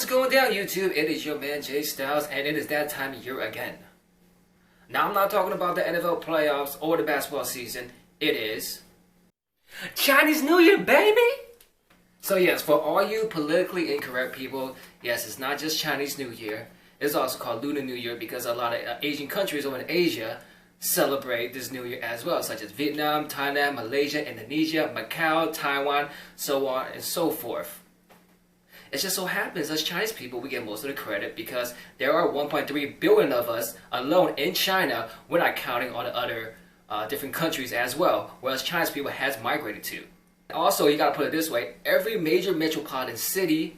What's going down, YouTube? It is your man Jay Styles, and it is that time of year again. Now, I'm not talking about the NFL playoffs or the basketball season. It is Chinese New Year, baby! So yes, for all you politically incorrect people, yes, it's not just Chinese New Year. It's also called Lunar New Year because a lot of Asian countries over in Asia celebrate this New Year as well, such as Vietnam, Thailand, Malaysia, Indonesia, Macau, Taiwan, so on and so forth. It just so happens as Chinese people we get most of the credit because there are 1.3 billion of us alone in China. We're not counting all the other different countries as well, whereas Chinese people has migrated to. Also, you gotta put it this way, every major metropolitan city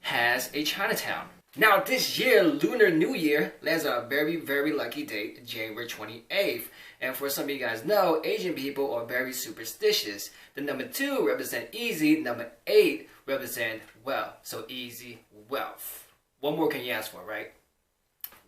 has a Chinatown. Now this year, Lunar New Year lands on a very, very lucky date, January 28th. And for some of you guys know, Asian people are very superstitious. The number 2 represent easy, number 8 represent wealth. So easy, wealth. What more can you ask for, right?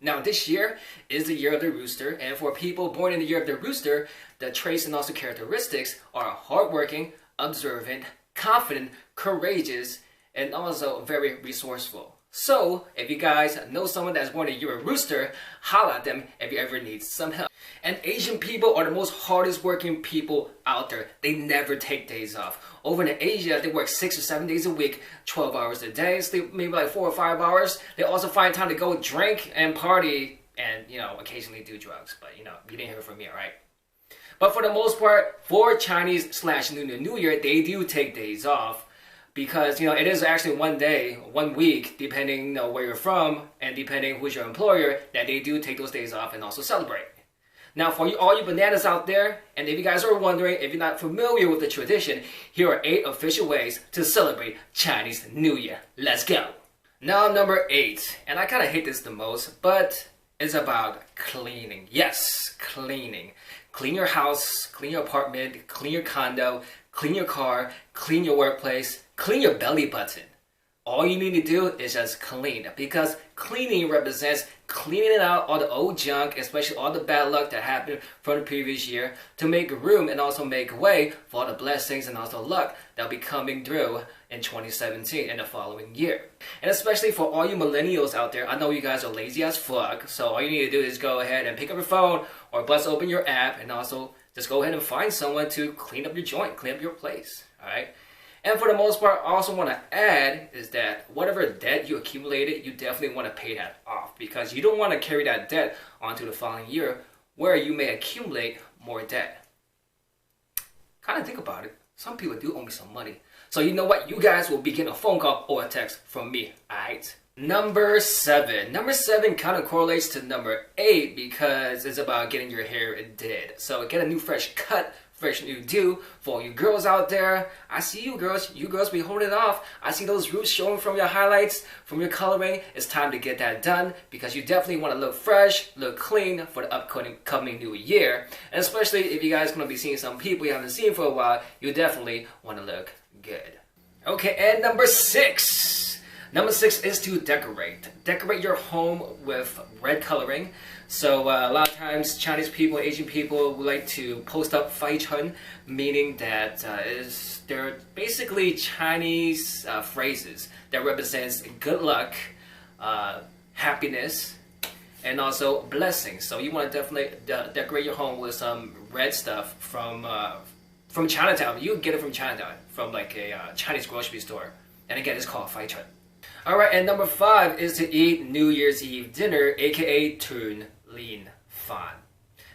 Now this year is the year of the rooster, and for people born in the year of the rooster, the traits and also characteristics are hardworking, observant, confident, courageous, and also very resourceful. So, if you guys know someone that's born in the year of rooster, holla at them if you ever need some help. And Asian people are the most hardest working people out there. They never take days off. Over in Asia, they work 6 or 7 days a week, 12 hours a day, sleep maybe like 4 or 5 hours. They also find time to go drink and party and, occasionally do drugs. But, you didn't hear from me, alright? But for the most part, for Chinese/Lunar New Year, they do take days off. Because, it is actually 1 day, 1 week, depending where you're from and depending who's your employer, that they do take those days off and also celebrate. Now, for all you bananas out there, and if you guys are wondering, if you're not familiar with the tradition, here are 8 official ways to celebrate Chinese New Year. Let's go! Now, number 8, and I kind of hate this the most, but it's about cleaning. Yes, cleaning. Clean your house, clean your apartment, clean your condo, clean your car, clean your workplace, clean your belly button. All you need to do is just clean, because cleaning represents cleaning out all the old junk, especially all the bad luck that happened from the previous year, to make room and also make way for all the blessings and also luck that'll be coming through in 2017 and the following year. And especially for all you millennials out there, I know you guys are lazy as fuck, so all you need to do is go ahead and pick up your phone or bust open your app and also just go ahead and find someone to clean up your joint, clean up your place, alright? And for the most part, I also want to add is that whatever debt you accumulated, you definitely want to pay that off, because you don't want to carry that debt onto the following year where you may accumulate more debt. Kind of think about it. Some people do owe me some money. So you know what? You guys will be getting a phone call or a text from me, alright? Number 7. Number 7 kind of correlates to number 8 because it's about getting your hair did. So get a new fresh cut, fresh new do for all you girls out there. I see you girls be holding it off. I see those roots showing from your highlights, from your coloring. It's time to get that done because you definitely want to look fresh, look clean for the upcoming new year. And especially if you guys are going to be seeing some people you haven't seen for a while, you definitely want to look good. Okay, and number 6. Number 6 is to decorate. Decorate your home with red coloring. So a lot of times Chinese people, Asian people would like to post up Fai Chun, meaning that they're basically Chinese phrases that represents good luck, happiness, and also blessings. So you want to definitely decorate your home with some red stuff from Chinatown. You can get it from Chinatown, from like a Chinese grocery store. And again, it's called Fai Chun. Alright, and number 5 is to eat New Year's Eve dinner, aka Tun Lin Fan.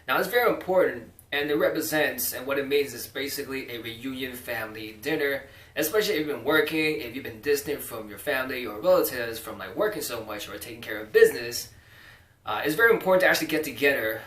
Now it's very important, and it represents, and what it means is basically a reunion family dinner, especially if you've been working, if you've been distant from your family or relatives from like working so much or taking care of business. It's very important to actually get together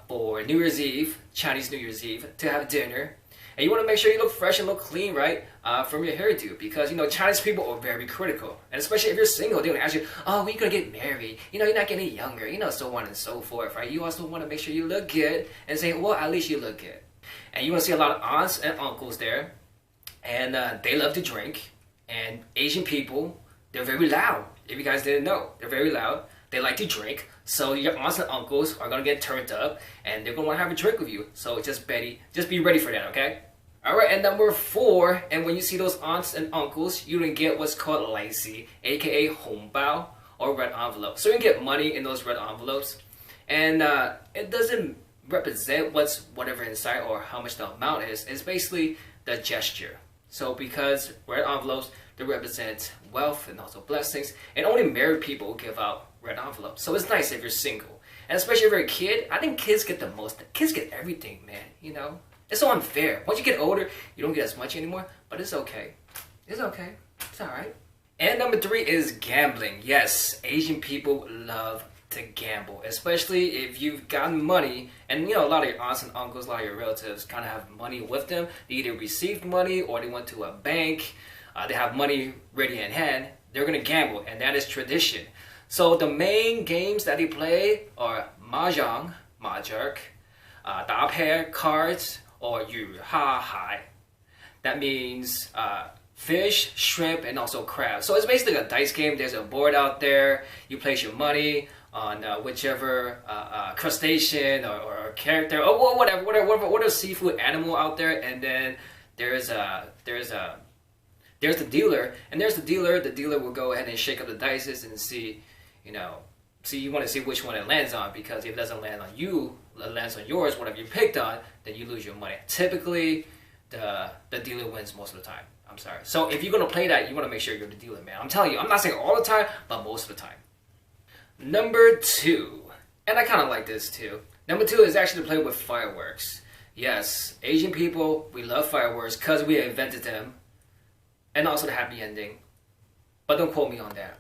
for New Year's Eve, Chinese New Year's Eve, to have dinner. And you want to make sure you look fresh and look clean, right, from your hairdo. Because, Chinese people are very critical. And especially if you're single, they're going to ask you, oh, when are you going to get married? You're not getting younger, so on and so forth, right? You also want to make sure you look good and say, well, at least you look good. And you want to see a lot of aunts and uncles there. And they love to drink. And Asian people, they're very loud. If you guys didn't know, they're very loud. They like to drink. So your aunts and uncles are going to get turned up and they're going to want to have a drink with you. So just be ready for that, okay? Alright, and number 4, and when you see those aunts and uncles, you can get what's called lacy, aka hongbao, or red envelope. So you can get money in those red envelopes, and it doesn't represent whatever inside or how much the amount is. It's basically the gesture. So because red envelopes, they represent wealth and also blessings, and only married people give out red envelopes. So it's nice if you're single, and especially if you're a kid. I think kids get the most. Kids get everything, man. You know. It's so unfair. Once you get older, you don't get as much anymore, but it's okay. It's okay. It's alright. And number 3 is gambling. Yes, Asian people love to gamble, especially if you've gotten money, and you know, a lot of your aunts and uncles, a lot of your relatives kind of have money with them. They either received money or they went to a bank. They have money ready in hand. They're going to gamble, and that is tradition. So the main games that they play are mahjong, mahjong, da pair, cards, or yu ha hai. That means fish, shrimp, and also crab. So it's basically a dice game. There's a board out there. You place your money on whichever crustacean or character or whatever seafood animal out there, and then there's the dealer, and there's the dealer. The dealer will go ahead and shake up the dice and see, you want to see which one it lands on, because if it doesn't land on you, it lands on yours, whatever you picked on, then you lose your money. Typically, the dealer wins most of the time. I'm sorry. So if you're going to play that, you want to make sure you're the dealer, man. I'm telling you, I'm not saying all the time, but most of the time. Number 2, and I kind of like this too. Number 2 is actually to play with fireworks. Yes, Asian people, we love fireworks because we invented them, and also the happy ending. But don't quote me on that.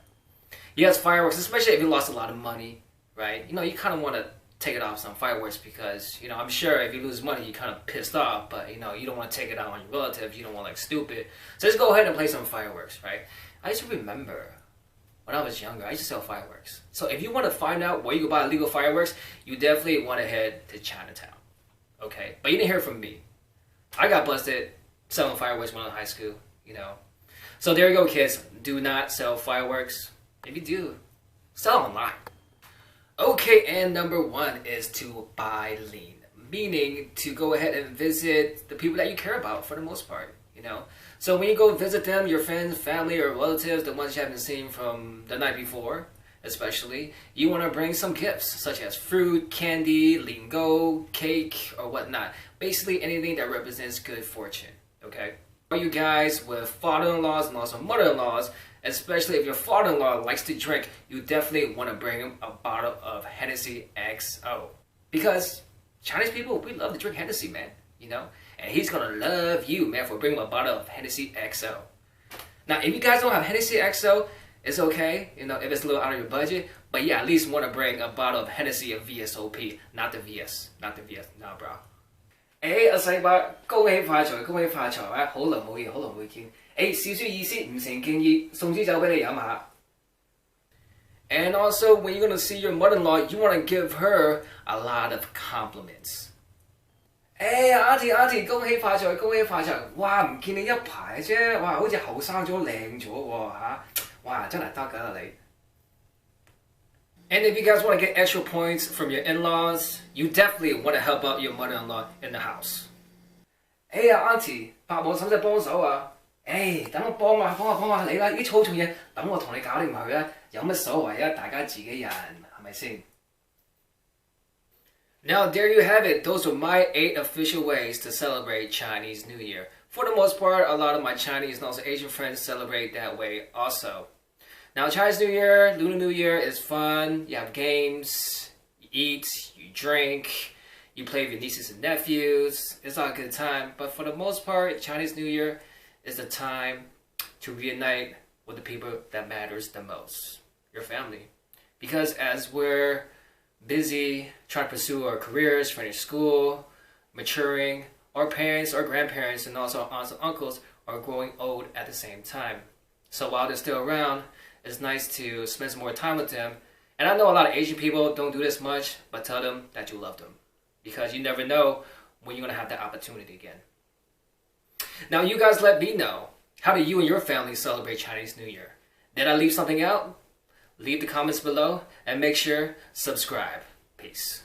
Yes, fireworks, especially if you lost a lot of money, right? You know, you kind of want to take it off some fireworks because, you know, I'm sure if you lose money, you're kind of pissed off, but, you know, you don't want to take it out on your relatives. You don't want to look stupid. So just go ahead and play some fireworks, right? I used to remember when I was younger, I used to sell fireworks. So if you want to find out where you can buy illegal fireworks, you definitely want to head to Chinatown, okay? But you didn't hear from me. I got busted selling fireworks when I was in high school, you know. So there you go, kids. Do not sell fireworks. If you do, sell online. Okay, and number 1 is to buy lean, meaning to go ahead and visit the people that you care about for the most part, you know. So when you go visit them, your friends, family, or relatives, the ones you haven't seen from the night before, especially, you want to bring some gifts, such as fruit, candy, lingo, cake, or whatnot. Basically anything that represents good fortune, okay? For you guys with father-in-laws and also mother-in-laws, especially if your father-in-law likes to drink, you definitely want to bring him a bottle of Hennessy XO. Because Chinese people, we love to drink Hennessy, man, you know? And he's gonna love you, man, for bringing him a bottle of Hennessy XO. Now, if you guys don't have Hennessy XO, it's okay, you know, if it's a little out of your budget, but yeah, at least want to bring a bottle of Hennessy of VSOP, not the VS, not the VS, nah, bro. 阿細伯，恭喜發財，恭喜發財啊！好耐冇見，好耐冇見。少少意思，唔成敬意，送支酒俾你飲下。And also, when you're gonna see your mother-in-law, you want to give her a lot of compliments. 阿姨，恭喜發財，恭喜發財！哇，唔見你一排啫，哇，好似後生咗，靚咗喎嚇！哇，真係得㗎啦你。And if you guys want to get extra points from your in-laws, you definitely want to help out your mother-in-law in the house. 阿Auntie，伯母使唔使幫手啊？等我幫下你啦，啲粗重嘢等我同你搞掂佢啦，有乜所謂啊？大家自己人係咪先？ Now there you have it. Those are my 8 official ways to celebrate Chinese New Year. For the most part, a lot of my Chinese and also Asian friends celebrate that way also. Now Chinese New Year, Lunar New Year is fun. You have games, you eat, you drink, you play with your nieces and nephews. It's all a good time. But for the most part, Chinese New Year is the time to reunite with the people that matters the most, your family. Because as we're busy trying to pursue our careers, finish school, maturing, our parents, our grandparents, and also aunts and uncles are growing old at the same time. So while they're still around, it's nice to spend some more time with them. And I know a lot of Asian people don't do this much, but tell them that you love them. Because you never know when you're going to have that opportunity again. Now you guys let me know, how do you and your family celebrate Chinese New Year? Did I leave something out? Leave the comments below and make sure subscribe. Peace.